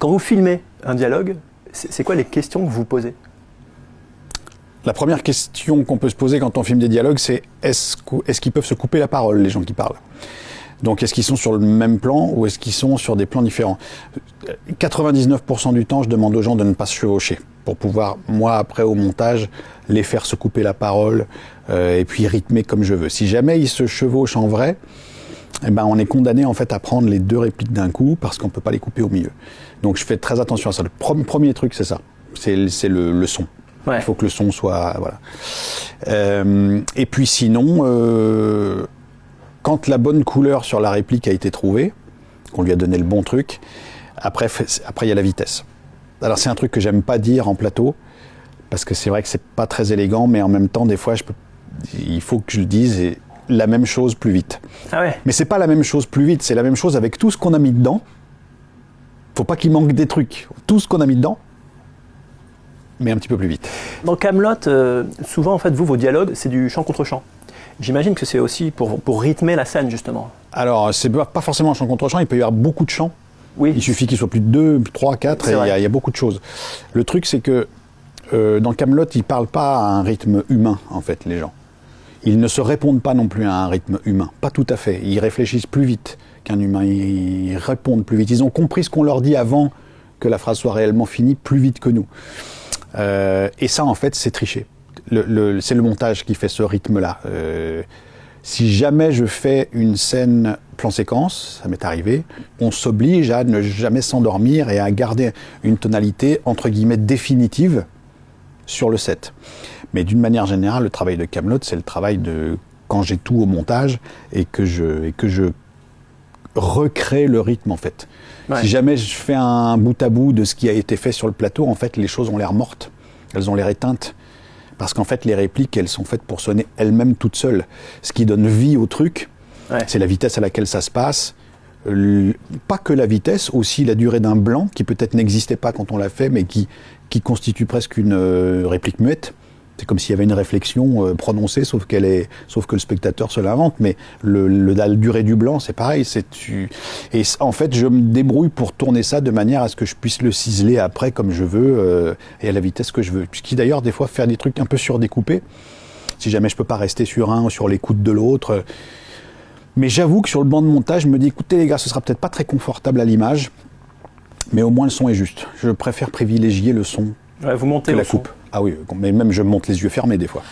Quand vous filmez un dialogue, c'est quoi les questions que vous posez? La première question qu'on peut se poser quand on filme des dialogues, c'est est-ce qu'ils peuvent se couper la parole, les gens qui parlent? Donc est-ce qu'ils sont sur le même plan ou est-ce qu'ils sont sur des plans différents? 99% du temps, je demande aux gens de ne pas se chevaucher pour pouvoir, moi, après au montage, les faire se couper la parole et puis rythmer comme je veux. Si jamais ils se chevauchent en vrai, eh ben, on est condamné en fait à prendre les deux répliques d'un coup parce qu'on ne peut pas les couper au milieu. Donc je fais très attention à ça. Le premier truc, c'est ça. C'est le son. Ouais. Il faut que le son soit... Voilà. Et puis sinon, quand la bonne couleur sur la réplique a été trouvée, qu'on lui a donné le bon truc, après il y a la vitesse. Alors c'est un truc que j'aime pas dire en plateau, parce que c'est vrai que c'est pas très élégant, mais en même temps, des fois, il faut que je le dise, et la même chose plus vite. Ah ouais. Mais c'est pas la même chose plus vite, c'est la même chose avec tout ce qu'on a mis dedans. Faut pas qu'il manque des trucs. Tout ce qu'on a mis dedans, mais un petit peu plus vite. Dans Kaamelott, souvent, en fait, vos dialogues, c'est du chant contre chant. J'imagine que c'est aussi pour rythmer la scène, justement. Alors, c'est pas forcément un chant contre chant, il peut y avoir beaucoup de chants. Oui. Il suffit qu'il soit plus de 2, 3, 4, et il y a beaucoup de choses. Le truc, c'est que dans Kaamelott, ils ne parlent pas à un rythme humain, en fait, les gens. Ils ne se répondent pas non plus à un rythme humain. Pas tout à fait. Ils réfléchissent plus vite qu'un humain. Ils répondent plus vite. Ils ont compris ce qu'on leur dit avant que la phrase soit réellement finie, plus vite que nous. Et ça, en fait, c'est tricher. C'est le montage qui fait ce rythme-là. Si jamais je fais une scène plan-séquence, ça m'est arrivé, on s'oblige à ne jamais s'endormir et à garder une tonalité, entre guillemets, définitive sur le set. Mais d'une manière générale, le travail de Kaamelott, c'est le travail de quand j'ai tout au montage et que je recrée le rythme, en fait. Ouais. Si jamais je fais un bout à bout de ce qui a été fait sur le plateau, en fait, les choses ont l'air mortes. Elles ont l'air éteintes. Parce qu'en fait, les répliques, elles sont faites pour sonner elles-mêmes toutes seules. Ce qui donne vie au truc, ouais, c'est la vitesse à laquelle ça se passe. Pas que la vitesse, aussi la durée d'un blanc, qui peut-être n'existait pas quand on l'a fait, mais qui constitue presque une réplique muette. C'est comme s'il y avait une réflexion prononcée, sauf que le spectateur se l'invente. Mais la durée du blanc, c'est pareil. Et en fait, je me débrouille pour tourner ça de manière à ce que je puisse le ciseler après comme je veux et à la vitesse que je veux. Ce qui d'ailleurs, des fois, faire des trucs un peu surdécoupés. Si jamais je peux pas rester sur un ou sur l'écoute de l'autre. Mais j'avoue que sur le banc de montage, je me dis, écoutez les gars, ce sera peut-être pas très confortable à l'image, mais au moins le son est juste. Je préfère privilégier le son vous montez que la coupe. Ah oui, mais même je monte les yeux fermés des fois.